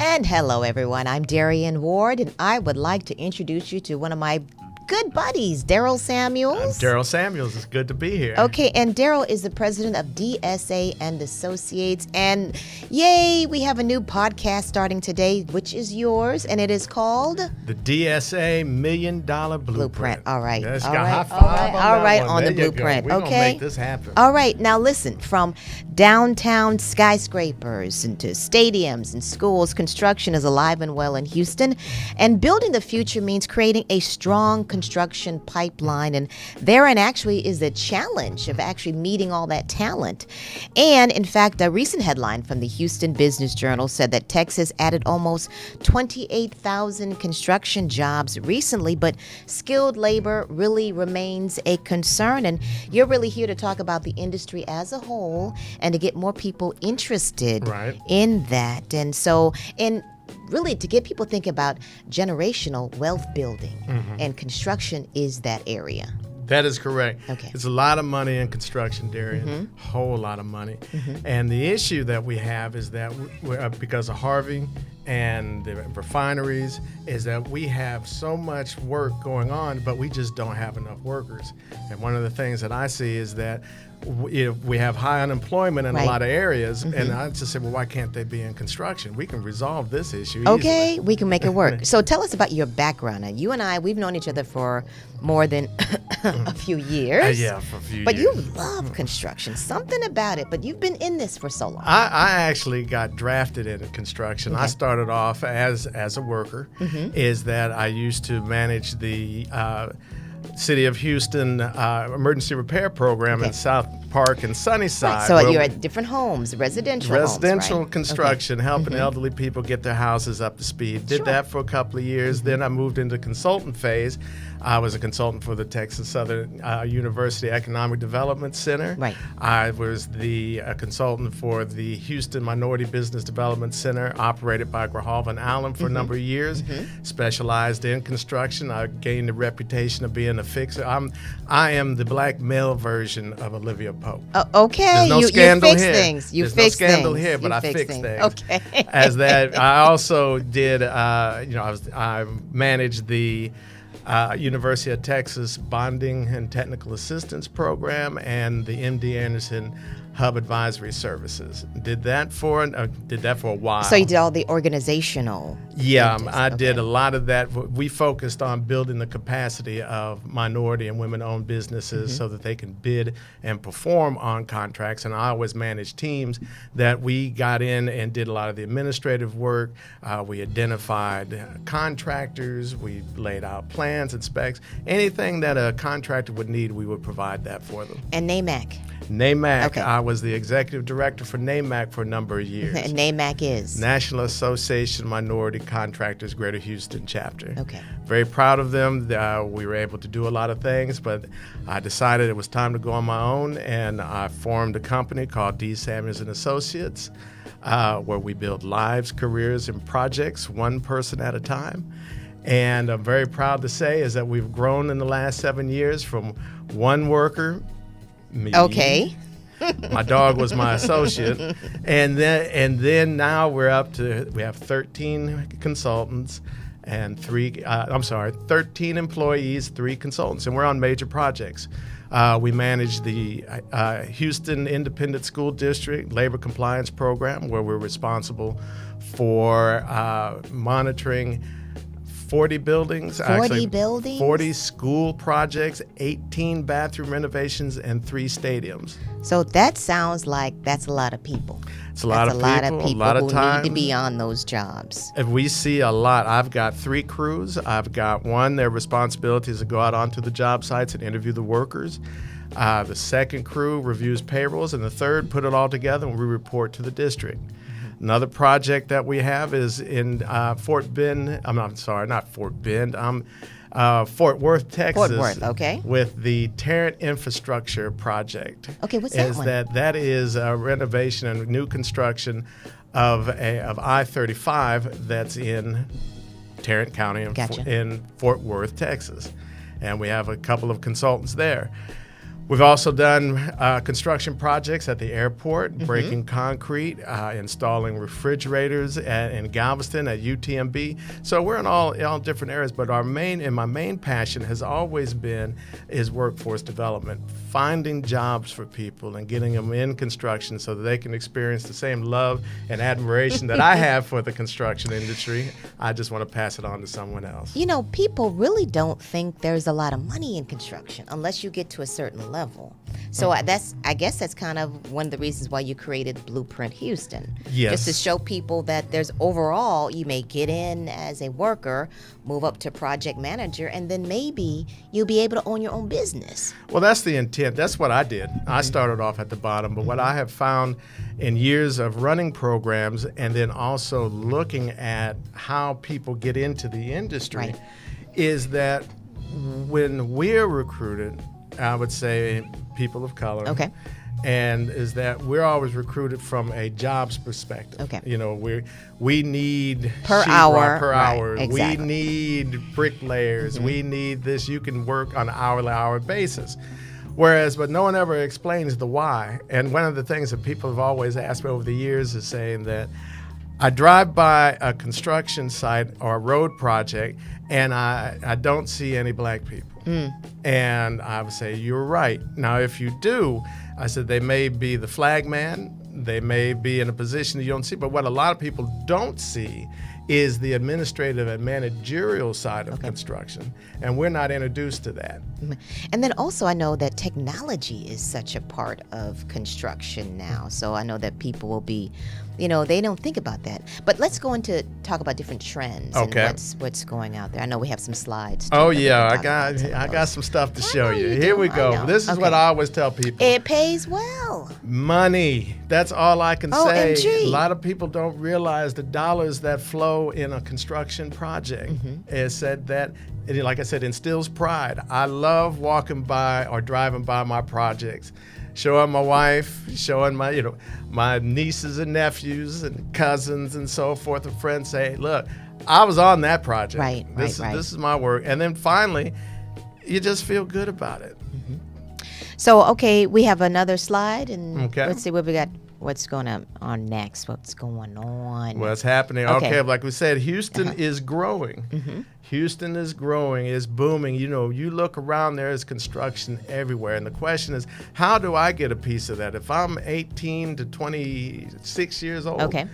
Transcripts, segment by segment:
And hello, everyone. I'm Darian Ward, and I would like to introduce you to one of my good buddies, Darryl Samuels. I'm Darryl Samuels. It's good to be here. Okay, and Darryl is the president of DSA and Associates. And yay, we have a new podcast starting today, which is yours, and it is called The DSA Million Dollar Blueprint. All right. Yes, all got right. high five all right. on On that the one. blueprint. We're Okay. gonna make this happen. All right. Now listen, from downtown skyscrapers and to stadiums and schools, construction is alive and well in Houston. And building the future means creating a strong construction pipeline. And therein actually is the challenge of actually meeting all that talent. And in fact, a recent headline from the Houston Business Journal said that Texas added almost 28,000 construction jobs recently, but skilled labor really remains a concern. And you're really here to talk about the industry as a whole and to get more people interested in that. And so, really to get people thinking about generational wealth building, and construction is that area. That is correct. Okay. It's a lot of money in construction, Darian. A whole lot of money. And the issue that we have is that because of Harvey and the refineries, is that we have so much work going on, but we just don't have enough workers. And one of the things that I see is that we have high unemployment in a lot of areas, and I just say, well, why can't they be in construction? We can resolve this issue Okay, easily. we can make it work. So tell us about your background. Now, you and I, we've known each other for more than a few years. Yeah, for a few But years. you love construction, something about it, but you've been in this for so long. I actually got drafted into construction. I started off as a worker, is that I used to manage the City of Houston emergency repair program in South Park and Sunnyside. Right, so you're at different homes, residential homes, construction, helping elderly people get their houses up to speed. Did that for a couple of years. Then I moved into consultant phase. I was a consultant for the Texas Southern University Economic Development Center. Right. I was the consultant for the Houston Minority Business Development Center, operated by Grijalva Allen for a number of years. Specialized in construction. I gained the reputation of being a fixer. I am the black male version of Olivia Pope. Okay, There's no you scandal fix here. things. You There's fix no scandal things. here, but You I fix fix things. Okay. As that, I also did. I managed the University of Texas Bonding and Technical Assistance Program and the MD Anderson Hub Advisory Services. Did that for a while. So you did all the organizational. Yeah, changes. I did a lot of that. We focused on building the capacity of minority and women-owned businesses so that they can bid and perform on contracts. And I always managed teams that we got in and did a lot of the administrative work. We identified contractors. We laid out plans and specs. Anything that a contractor would need, we would provide that for them. And NAMAC. NAMAC. Okay. I was the executive director for NAMAC for a number of years. And NAMAC is? National Association of Minority Contractors, Greater Houston chapter. Okay. Very proud of them. We were able to do a lot of things, but I decided it was time to go on my own, and I formed a company called DSA Million Associates, where we build lives, careers, and projects one person at a time. And I'm very proud to say is that we've grown in the last 7 years from one worker, me. Okay. My dog was my associate, and then now we have 13 consultants and 13 employees, 3 consultants, and we're on major projects. We manage the Houston Independent School District Labor Compliance Program, where we're responsible for monitoring 40 buildings. 40 buildings? 40 school projects, 18 bathroom renovations, and 3 stadiums. So that sounds like that's a lot of people. It's a lot of people, a lot of who time. need to be on those jobs. If we see a lot. I've got 3 crews. I've got one, their responsibility is to go out onto the job sites and interview the workers. The second crew reviews payrolls, and the third put it all together and we report to the district. Another project that we have is in Fort Worth, Texas. Fort Worth, okay. With the Tarrant Infrastructure Project. Okay, what's that one? That is a renovation and new construction of I-35 that's in Tarrant County in Fort Worth, Texas. And we have a couple of consultants there. We've also done construction projects at the airport, breaking concrete, installing refrigerators in Galveston at UTMB. So we're in all different areas, but my main passion has always been is workforce development, finding jobs for people and getting them in construction so that they can experience the same love and admiration that I have for the construction industry. I just want to pass it on to someone else. You know, people really don't think there's a lot of money in construction unless you get to a certain level. So I guess that's kind of one of the reasons why you created Blueprint Houston. Yes. Just to show people that there's overall, you may get in as a worker, move up to project manager, and then maybe you'll be able to own your own business. Well, that's the intent. That's what I did. I started off at the bottom, but what I have found in years of running programs and then also looking at how people get into the industry Right. is that when we're recruited, I would say people of color. Okay. And is that we're always recruited from a jobs perspective. Okay. You know, we need Per sheetrock hour, per right, hour. exactly. We need bricklayers. We need this. You can work on an hour basis. But no one ever explains the why. And one of the things that people have always asked me over the years is saying that I drive by a construction site or a road project and I don't see any black people. And I would say, you're right. Now, if you do, I said, they may be the flag man, they may be in a position that you don't see, but what a lot of people don't see is the administrative and managerial side of construction, and we're not introduced to that. And then also I know that technology is such a part of construction now. So I know that people will be, you know, they don't think about that. But let's go into talk about different trends Okay. and what's going out there. I know we have some slides. too, Oh that we yeah, can talk about some of I got those. some stuff to show know you. you Here do. we I go. know. This is Okay. what I always tell people. It pays well. Money. That's all I can say. OMG. A lot of people don't realize the dollars that flow in a construction project. It said that, and like I said, instills pride. I love walking by or driving by my projects, showing my wife, showing my nieces and nephews and cousins and so forth, and friends say, look, I was on that project. Right. This is my work. And then finally, you just feel good about it. So, okay, we have another slide, and Okay. let's see what we got. What's going on next? What's going on? What's happening? Okay. Okay, like we said, Houston is growing. Houston is growing, is booming. You know, you look around, there is construction everywhere. And the question is, how do I get a piece of that? If I'm 18 to 26 years old, Okay.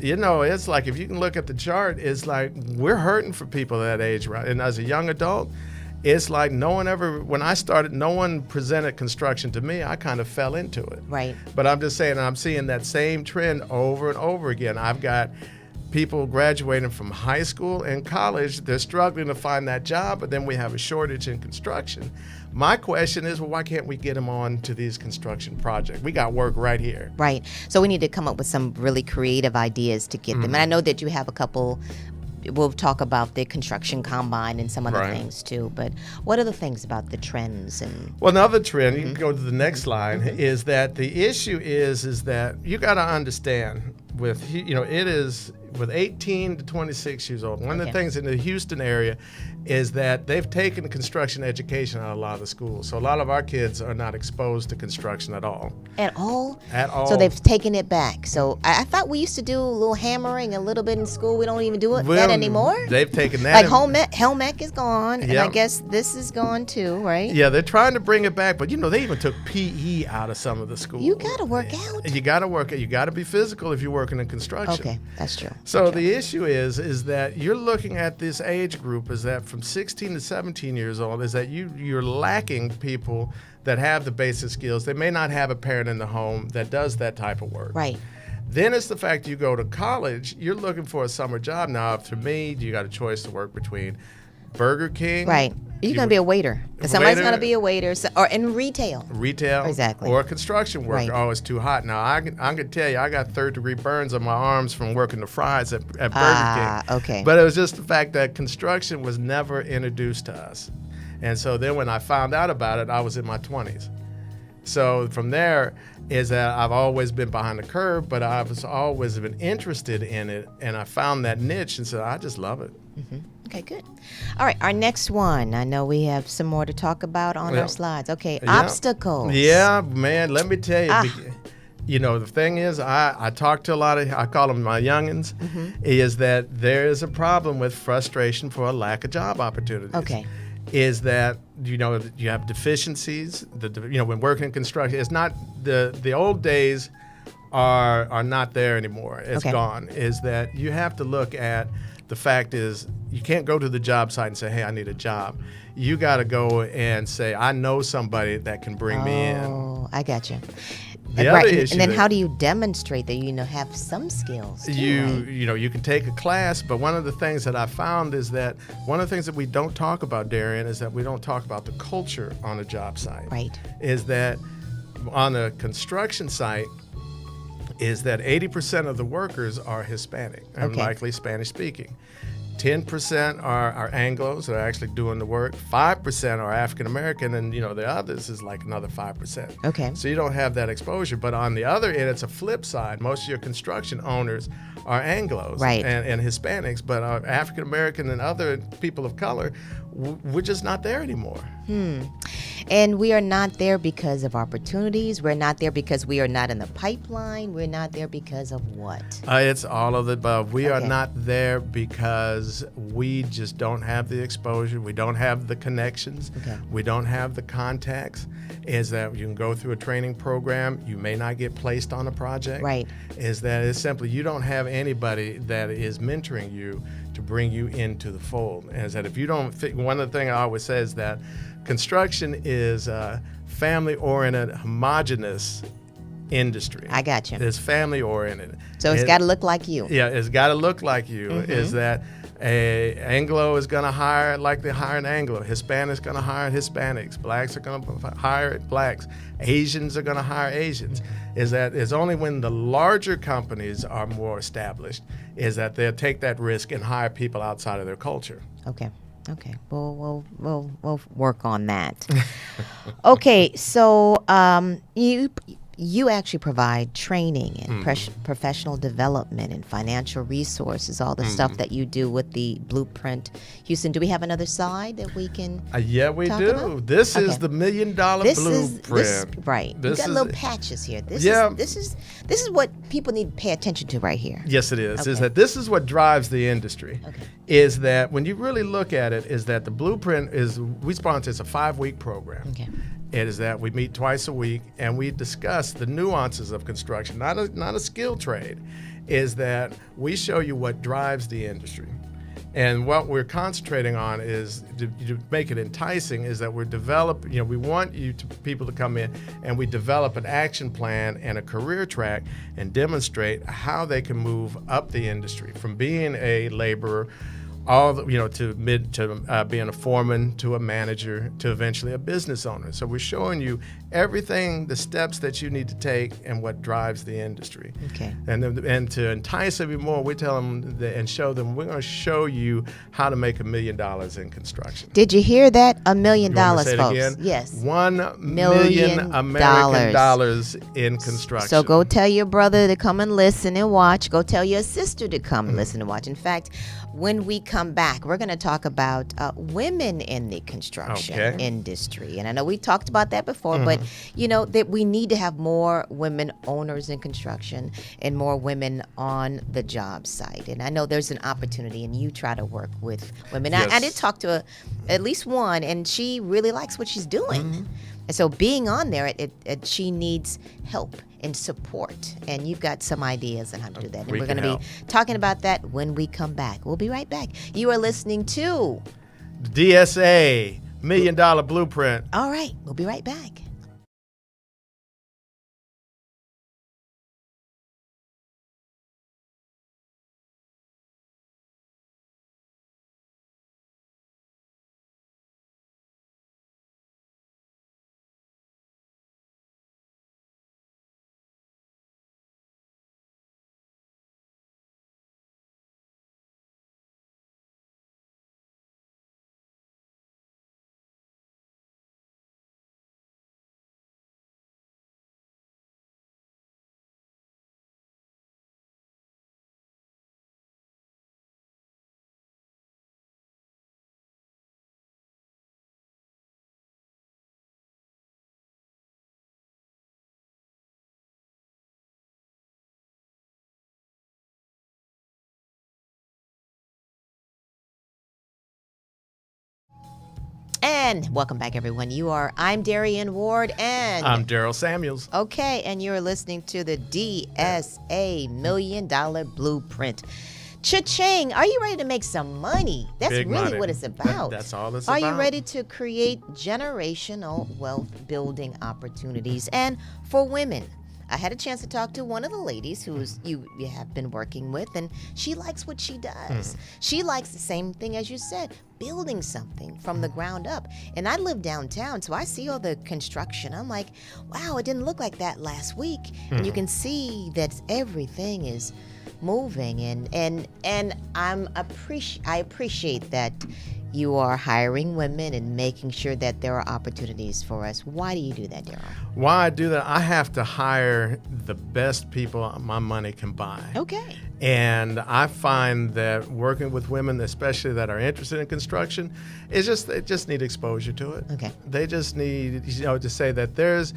you know, it's like if you can look at the chart, it's like we're hurting for people that age, right? And as a young adult, it's like when I started, no one presented construction to me. I kind of fell into it. Right. But I'm just saying, I'm seeing that same trend over and over again. I've got people graduating from high school and college. They're struggling to find that job, but then we have a shortage in construction. My question is, well, why can't we get them on to these construction projects? We got work right here. Right. So we need to come up with some really creative ideas to get them. And I know that you have a couple. We'll talk about the construction combine and some other Right. things too. But what are the things about the trends and? Well, another trend, you can go to the next slide, is that the issue is that you got to understand it is with 18 to 26 years old. One of the Okay. things in the Houston area is that they've taken construction education out of a lot of the schools. So a lot of our kids are not exposed to construction at all. At all? At all. So they've taken it back. So I thought we used to do a little hammering a little bit in school. We don't even do that Well, anymore? They've taken that. Like in- Helmec is gone, and I Yep. guess this is gone too, right? Yeah, they're trying to bring it back, but they even took PE out of some of the schools. You got to work out. You got to work it. You got to be physical if you're working in construction. Okay, that's true. So the issue is that you're looking at this age group is that from 16 to 17 years old is that you're lacking people that have the basic skills. They may not have a parent in the home that does that type of work. Right. Then it's the fact you go to college, you're looking for a summer job. Now, for me, you got a choice to work between Burger King. Right. You're going to be a waiter. Because somebody's Waiter. going to be a waiter or in retail. Retail, Exactly. or construction work. Right. Oh, it's too hot. Now I can tell you, I got third-degree burns on my arms from working the fries at Burger King. Okay. But it was just the fact that construction was never introduced to us, and so then when I found out about it, I was in my 20s. So from there is that I've always been behind the curve, but I've always been interested in it, and I found that niche, and so I just love it. Okay, good. All right, our next one. I know we have some more to talk about on Yeah. our slides. Okay, Yeah. obstacles. Yeah, man. Let me tell you. Ah. You know, the thing is, I talk to a lot of, I call them my youngins, Mm-hmm. is that there is a problem with frustration for a lack of job opportunities. Okay. Is that, you know, you have deficiencies, you know, when working in construction, it's not, the old days are not there anymore. It's Okay. gone. Is that you have to look at, the fact is, you can't go to the job site and say, hey, I need a job. You got to go and say, I know somebody that can bring me in. Oh, I got you. The Right, other and issue then that- how do you demonstrate that you have some skills? Too, right? You know, you can take a class, but one of the things that I found is that one of the things that we don't talk about, Darian, is that we don't talk about the culture on a job site. Right. Is that on a construction site, is that 80% of the workers are Hispanic and Okay. likely Spanish speaking. 10% are Anglos that are actually doing the work. 5% are African American, and you know the others is like another 5%. Okay. So you don't have that exposure. But on the other end, it's a flip side. Most of your construction owners are Anglos Right. and Hispanics, but African American and other people of color, we're just not there anymore. And we are not there because of opportunities. We're not there because we are not in the pipeline. We're not there because of what? It's all of the above. We are Okay. not there because we just don't have the exposure. We don't have the connections. Okay. We don't have the contacts. Is that you can go through a training program, you may not get placed on a project. Right. Is that it's simply you don't have anybody that is mentoring you to bring you into the fold. And is that if you don't fit, one of the things I always say is that construction is a family-oriented, homogenous industry. I got you. It's family-oriented. So it's got to look like you. Yeah, it's got to look like you. Is that a Anglo is going to hire like they hire an Anglo. Hispanics going to hire Hispanics. Blacks are going to hire blacks. Asians are going to hire Asians. Is that it's only when the larger companies are more established is that they'll take that risk and hire people outside of their culture. Okay. Okay. We'll work on that. Okay. So you actually provide training and professional development and financial resources, all the stuff that you do with the Blueprint. Houston, do we have another slide that we can? Yeah, we talk do. about? This is Okay. the $1 Million Blueprint. Right. This You got is- little patches here. This Yeah. is what people need to pay attention to right here. Yes, it is. Is Okay. that this is what drives the industry? Okay. Is that when you really look at it, is that the Blueprint is we sponsor. It's a 5-week program. Okay. It is that we meet twice a week and we discuss the nuances of construction, not a skill trade. Is that we show you what drives the industry. And what we're concentrating on is to make it enticing is that we're developing, you know, we want people to come in and we develop an action plan and a career track and demonstrate how they can move up the industry from being a laborer to being a foreman, to a manager, to eventually a business owner. So we're showing you everything, the steps that you need to take and what drives the industry. Okay. And to entice them more, we tell them and show them, we're going to show you how to make $1 million in construction. Did you hear that? $1 million, You want me to say it folks. again? Yes. $1 Million million American dollars in construction. So go tell your brother to come and listen and watch. Go tell your sister to come and listen and watch. In fact, when we come back, we're going to talk about women in the construction industry. And I know we talked about that before, but that we need to have more women owners in construction and more women on the job site. And I know there's an opportunity, and you try to work with women. Yes. I did talk to at least one, and she really likes what she's doing. And so being on there, she needs help and support. And you've got some ideas on how to do that. And We we're can going to help. be talking about that when we come back. We'll be right back. You are listening to... DSA Million Dollar Blueprint. All right, we'll be right back. And welcome back, everyone. I'm Darian Ward, and I'm Darryl Samuels. Okay, and you're listening to the DSA Million Dollar Blueprint. Cha-ching! Are you ready to make some money? That's Big really money. what it's about. That's all it's Are about. you ready to create generational wealth building opportunities? And for women, I had a chance to talk to one of the ladies who's you have been working with, and she likes what she does. She likes the same thing as you said, building something from the ground up. And I live downtown, so I see all the construction. I'm like, wow, it didn't look like that last week. And you can see that everything is moving, and I appreciate that you are hiring women and making sure that there are opportunities for us. Why do you do that, Darryl? Why I do that? I have to hire the best people my money can buy. Okay. And I find that working with women, especially that are interested in construction, they just need exposure to it. Okay. They just need, to say that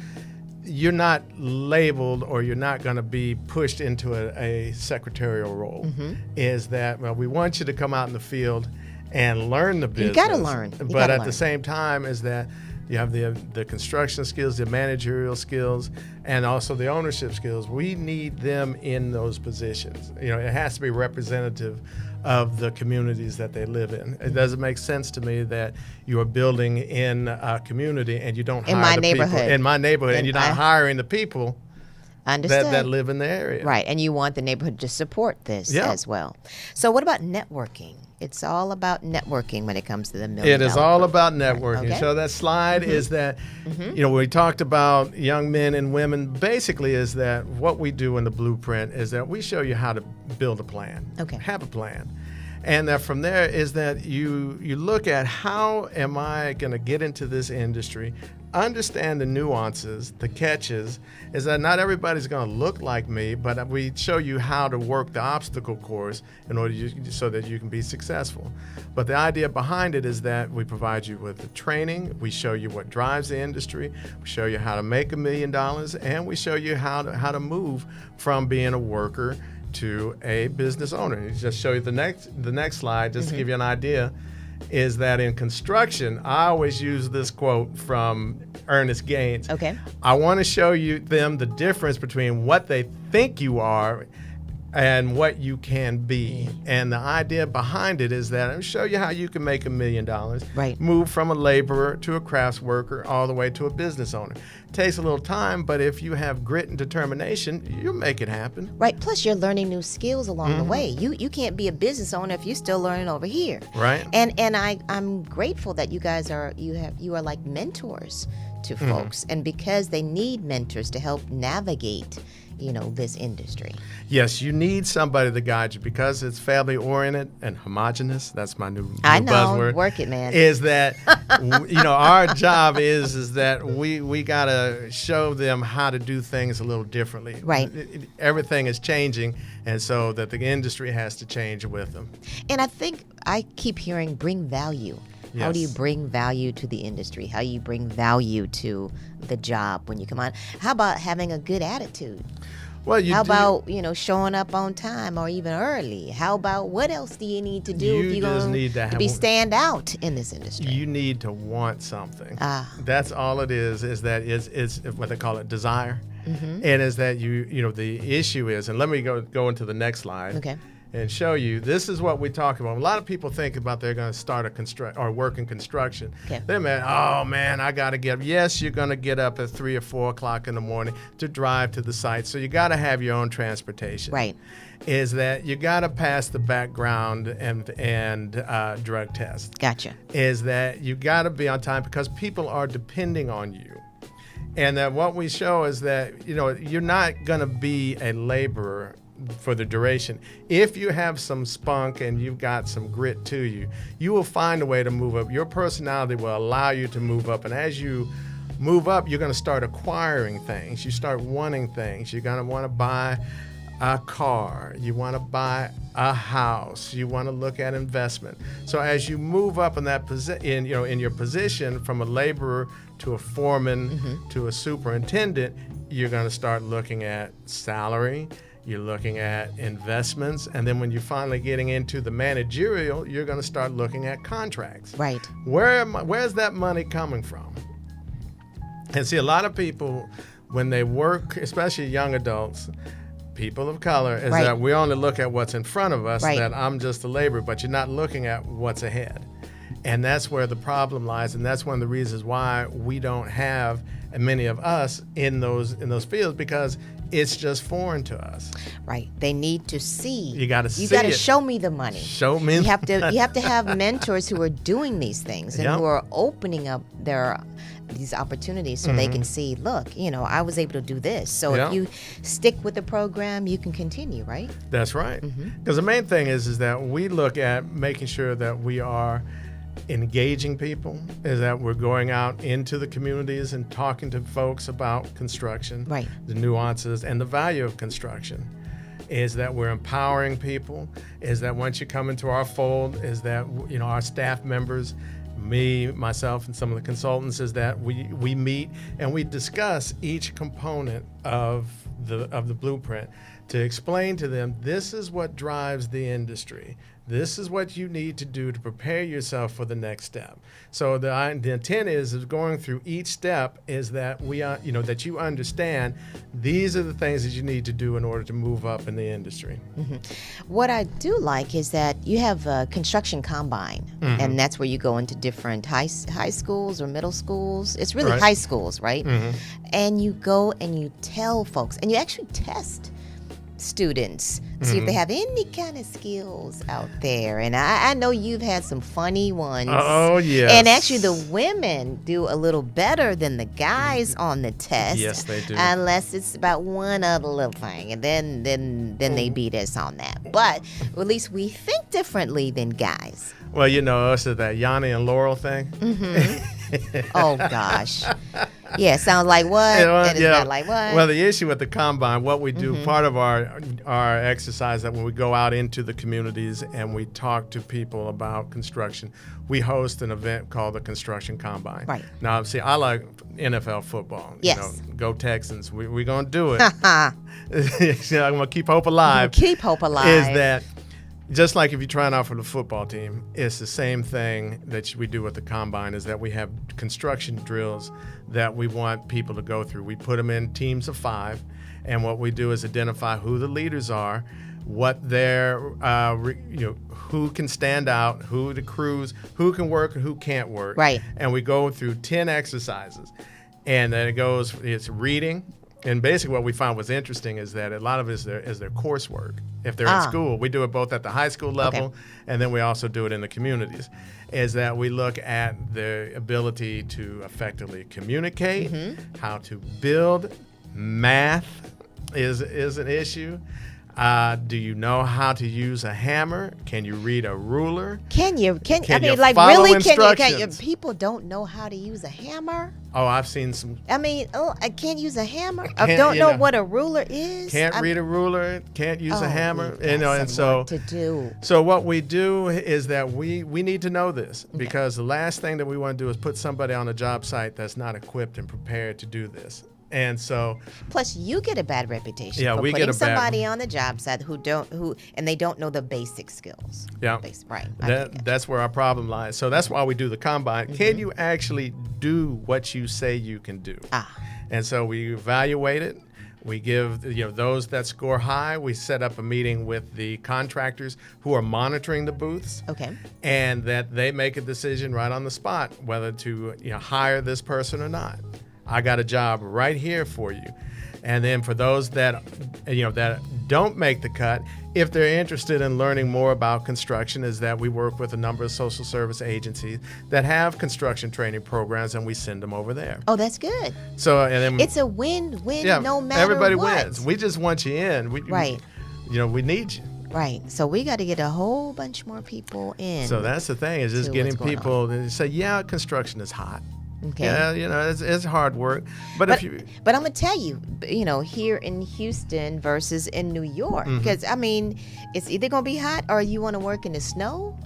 you're not labeled or you're not going to be pushed into a secretarial role. Is that, well, we want you to come out in the field and learn the business. You got to learn. But at the same time is that you have the construction skills, the managerial skills, and also the ownership skills. We need them in those positions. It has to be representative of the communities that they live in. It doesn't make sense to me that you are building in a community and you don't hire the people in my neighborhood, and you're not hiring the people that live in the area. Right, and you want the neighborhood to support this as well. So what about networking? It's all about networking when it comes to the $1 million. It is all about networking. Okay. So that slide is that, when we talked about young men and women, basically is that what we do in the blueprint is that we show you how to build a plan. Okay. Have a plan. And that from there is that you look at how am I going to get into this industry, understand the nuances, the catches, is that not everybody's going to look like me, but we show you how to work the obstacle course in order so that you can be successful. But the idea behind it is that we provide you with the training, we show you what drives the industry, we show you how to make $1 million, and we show you how to move from being a worker to a business owner. Just show you the next slide, just to give you an idea, is that in construction, I always use this quote from Ernest Gaines. Okay. I want to show them the difference between what they think you are and what you can be. And the idea behind it is that I'll show you how you can make $1 million. Right. Move from a laborer to a crafts worker all the way to a business owner. It takes a little time, but if you have grit and determination, you'll make it happen. Right. Plus, you're learning new skills along the way. You can't be a business owner if you're still learning over here. Right. And I'm grateful that you guys are like mentors to folks, and because they need mentors to help navigate this industry. Yes, you need somebody to guide you because it's family oriented and homogenous. That's my new I know, buzzword. work it, man. Is that our job is that we gotta show them how to do things a little differently. Right. Everything is changing, and so that the industry has to change with them. And I think I keep hearing bring value. Yes. How do you bring value to the industry? How do you bring value to the job when you come on? How about having a good attitude? Well, How about showing up on time or even early? How about what else do you need to do if you're going to stand out in this industry? You need to want something. That's all it is that it's what they call it, desire. And is that the issue is, and let me go into the next slide. Okay. And show you, this is what we talk about. A lot of people think about they're going to start or work in construction. Okay. They're I got to get up. Yes, you're going to get up at 3 or 4 o'clock in the morning to drive to the site. So you got to have your own transportation. Right. Is that you got to pass the background and drug test. Gotcha. Is that you got to be on time because people are depending on you. And that what we show is that, you're not going to be a laborer for the duration. If you have some spunk and you've got some grit to you, you will find a way to move up. Your personality will allow you to move up. And as you move up, you're going to start acquiring things. You start wanting things. You're going to want to buy a car. You want to buy a house. You want to look at investment. So as you move up in that in your position from a laborer to a foreman to a superintendent, you're going to start looking at salary. you're looking at investments, and then when you're finally getting into the managerial, you're going to start looking at contracts. Right. Where's that money coming from? And see, a lot of people, when they work, especially young adults, people of color, is Right. that we only look at what's in front of us, Right. that I'm just a laborer, but you're not looking at what's ahead. And that's where the problem lies, and that's one of the reasons why we don't have many of us in those fields, because it's just foreign to us. Right. They need to see. You got to see You got to it. show me the money. Show me. You have to have mentors who are doing these things and Yep. who are opening up these opportunities so they can see, look, I was able to do this. So Yep. if you stick with the program, you can continue, right? That's right. Because the main thing is that we look at making sure that we are engaging people, is that we're going out into the communities and talking to folks about construction, Right. the nuances and the value of construction, is that we're empowering people, is that once you come into our fold, is that our staff members, me, myself, and some of the consultants, is that we meet and we discuss each component of the blueprint to explain to them, this is what drives the industry. This is what you need to do to prepare yourself for the next step. So the intent is going through each step is that that you understand these are the things that you need to do in order to move up in the industry. What I do like is that you have a construction combine, and that's where you go into different high schools or middle schools. It's really Right. high schools, right? And you go and you tell folks, and you actually test students, see if they have any kind of skills out there. And I know you've had some funny ones. Oh, yes. And actually the women do a little better than the guys on the test. Yes, they do. Unless it's about one other little thing. And then they beat us on that. But at least we think differently than guys. Well, us is that Yanni and Laurel thing. Oh, gosh. Yeah, sounds like what? And it's not like what? Well, the issue with the combine, what we do, part of our exercise, that when we go out into the communities and we talk to people about construction, we host an event called the Construction Combine. Right. Now, see, I like NFL football. Yes. Go Texans. We're going to do it. I'm going to keep hope alive. Keep hope alive. Is that just like if you're trying out for the football team, it's the same thing that we do with the combine, is that we have construction drills that we want people to go through. We put them in teams of 5, and what we do is identify who the leaders are, what their, who can stand out, who the crews, who can work and who can't work. Right. And we go through 10 exercises. And then it's reading. And basically what we found was interesting is that a lot of it is their coursework. If they're in school, we do it both at the high school level, and then we also do it in the communities, is that we look at the ability to effectively communicate, how to build. Math is an issue. Do you know how to use a hammer? Can you read a ruler? Can you follow instructions? People don't know how to use a hammer? Oh, I've seen some. I can't use a hammer. I Can't- don't you know know, what a ruler is. Can't read a ruler, can't use a hammer, we've got and some so work to do. So what we do is that we need to know this, because the last thing that we want to do is put somebody on a job site that's not equipped and prepared to do this. And so, Plus, you get a bad reputation Yeah, for we putting get a bad- somebody on the job site and they don't know the basic skills. yeah, Right. I get it. that's where our problem lies. So that's why we do the combine. Can you actually do what you say you can do? And so we evaluate it. We give those that score high. We set up a meeting with the contractors who are monitoring the booths. Okay. And that they make a decision right on the spot whether to hire this person or not. I got a job right here for you. And then for those that that don't make the cut, if they're interested in learning more about construction, is that we work with a number of social service agencies that have construction training programs, and we send them over there. Oh, that's good. So and then It's a win-win no matter everybody what. wins. We just want you in. Right. We need you. Right. So we got to get a whole bunch more people in. So that's the thing, is just to getting what's going people to say, yeah, construction is hot. Okay. Yeah, it's hard work. But if you But I'm gonna tell you, here in Houston versus in New York, because it's either gonna be hot or you want to work in the snow.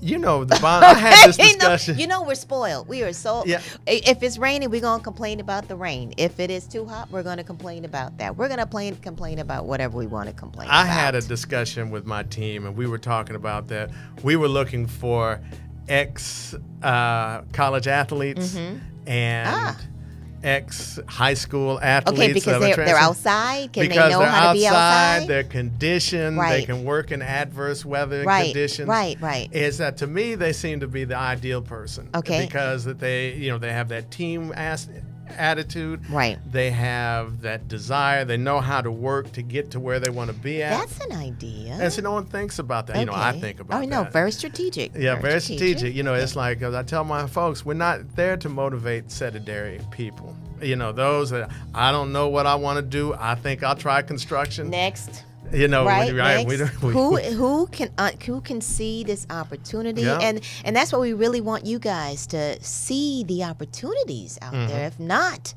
the bond. I had this discussion. We're spoiled. We are so. Yeah. If it's raining, we're gonna complain about the rain. If it is too hot, we're gonna complain about that. We're gonna complain about whatever we want to complain about. I had a discussion with my team, and we were talking about that. We were looking for ex-college athletes and ex-high school athletes. Okay, because they're outside. Can because they know they're how to be outside? They're conditioned. Right. They can work in adverse weather conditions. Right. Is that to me? They seem to be the ideal person. Okay. Because that they have that team attitude. Right. They have that desire. They know how to work to get to where they want to be at. That's an idea. And so no one thinks about that. Okay. I think about that. Oh, no, very strategic. Yeah, very strategic. It's like, as I tell my folks, we're not there to motivate sedentary people. Those that I don't know what I want to do. I think I'll try construction. Next. Right. Next. Who can see this opportunity? Yeah. And that's what we really want you guys to see, the opportunities out there. If not,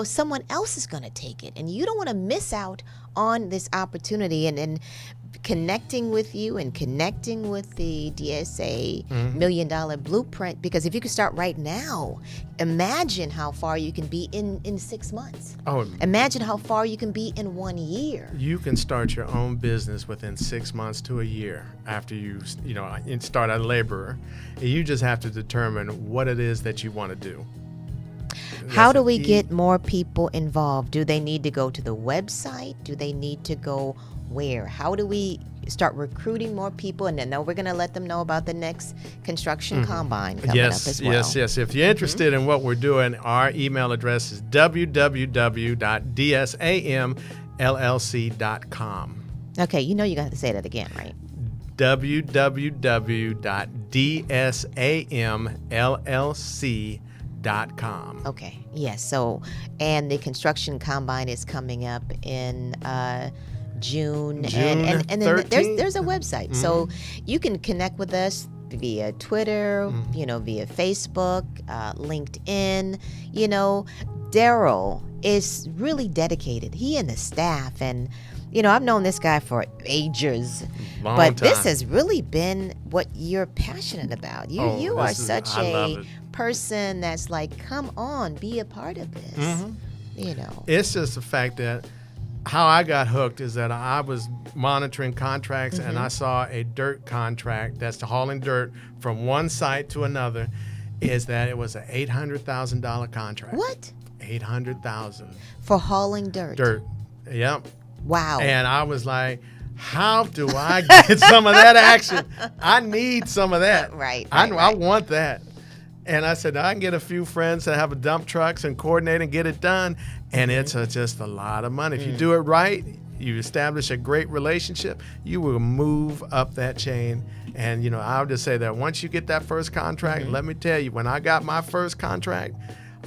someone else is going to take it, and you don't want to miss out on this opportunity. And connecting with you and connecting with the DSA Million Dollar Blueprint, because if you could start right now, imagine how far you can be in 6 months. Imagine how far you can be in 1 year. You can start your own business within 6 months to a year after you start as a laborer. You just have to determine what it is that you want to do. How do we get more people involved? Do they need to go to the website? Do they need to go where? How do we start recruiting more people? And then we're going to let them know about the next construction combine coming up as well. Yes. If you're interested in what we're doing, our email address is www.dsamllc.com. Okay, you're going to have to say that again, right? www.dsamllc.com. Okay, yes. So, and the construction combine is coming up in June and then there's a website, so you can connect with us via Twitter, via Facebook, LinkedIn. Darryl is really dedicated. He and the staff, and I've known this guy for ages, but this has really been what you're passionate about. You are such a person that's like, come on, be a part of this. It's just the fact that how I got hooked is that I was monitoring contracts and I saw a dirt contract that's hauling dirt from one site to another. Is that it was an $800,000 contract. What? $800,000 for hauling dirt. Yep. Wow. And I was like, how do I get some of that action? I need some of that. Right. I want that. And I said, I can get a few friends that have a dump trucks and coordinate and get it done. And it's just a lot of money. If you do it right, you establish a great relationship, you will move up that chain. And, I'll just say that once you get that first contract, let me tell you, when I got my first contract,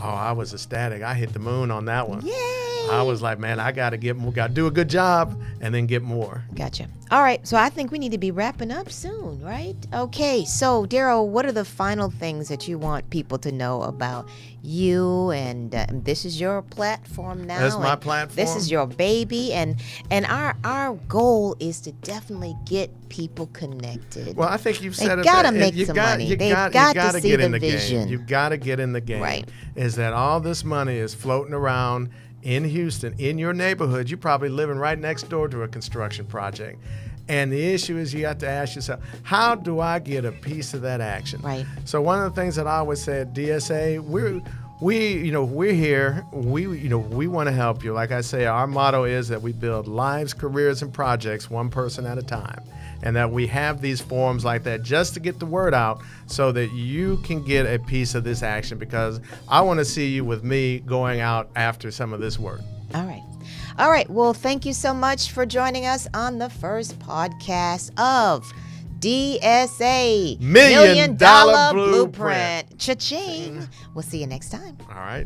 I was ecstatic. I hit the moon on that one. Yay! I was like, man, I got to get more, got to do a good job and then get more. Gotcha. All right. So I think we need to be wrapping up soon, right? Okay. So, Darryl, what are the final things that you want people to know about you? And this is your platform now. That's my platform. This is your baby. And our goal is to definitely get people connected. Well, I think you've said it. They got to make some money. They've got to see the vision. You've got to get in the game. Right. Is that all this money is floating around in Houston, in your neighborhood? You're probably living right next door to a construction project. And the issue is you have to ask yourself, how do I get a piece of that action? Right. So one of the things that I always say at DSA, we're here. We want to help you. Like I say, our motto is that we build lives, careers, and projects one person at a time. And that we have these forums like that just to get the word out so that you can get a piece of this action, because I want to see you with me going out after some of this work. All right. Well, thank you so much for joining us on the first podcast of DSA Million Dollar Blueprint. Cha-ching. We'll see you next time. All right.